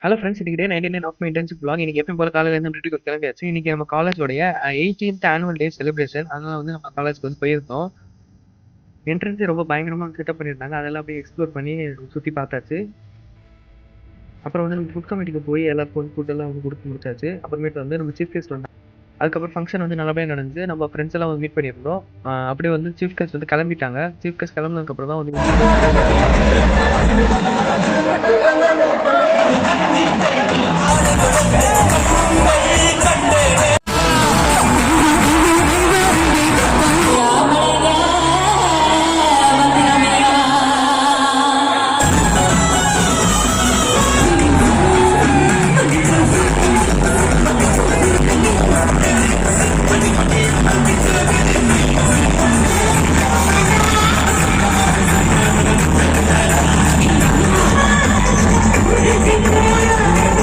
Hello friends, இன்னைக்கு டே 99 of my internship vlog. இன்னைக்கு எப்பயும் போல காலையில இருந்து வீட்டுக்கு கிளம்பியாச்சு. இன்னைக்கு நம்ம காலேஜோடைய 18th ஆனுவல் டே செலிப்ரேஷன். அதனால வந்து நம்ம காலேஜ்க்கு வந்து போயிருந்தோம். என்ட்ரன்ஸ் ரொம்ப பயங்கரமா செட்டப் பண்ணியிருந்தாங்க. அதெல்லாம் அப்படியே எக்ஸ்ப்ளோர் பண்ணி சுற்றி பார்த்தாச்சு. அப்புறம் வந்து நம்ம ஃபுட் கமிட்டிக்கு போய் எல்லாருக்கும் வந்து ஃபுட் எல்லாம் வந்து கொடுத்து முடிச்சாச்சு. அப்புறமேட்டு வந்து நம்ம சீஃப் கெஸ்ட் வந்தாங்க. அதுக்கப்புறம் ஃபங்க்ஷன் வந்து நல்லபடியாக நடந்துச்சு. நம்ம ஃப்ரெண்ட்ஸ் எல்லாம் வந்து மீட் பண்ணியிருந்தோம். அப்படியே வந்து சீஃப் கெஸ்ட் வந்து கிளம்பிட்டாங்க. சீஃப் கெஸ்ட் கிளம்புனதுக்கப்புறம் தான் வந்து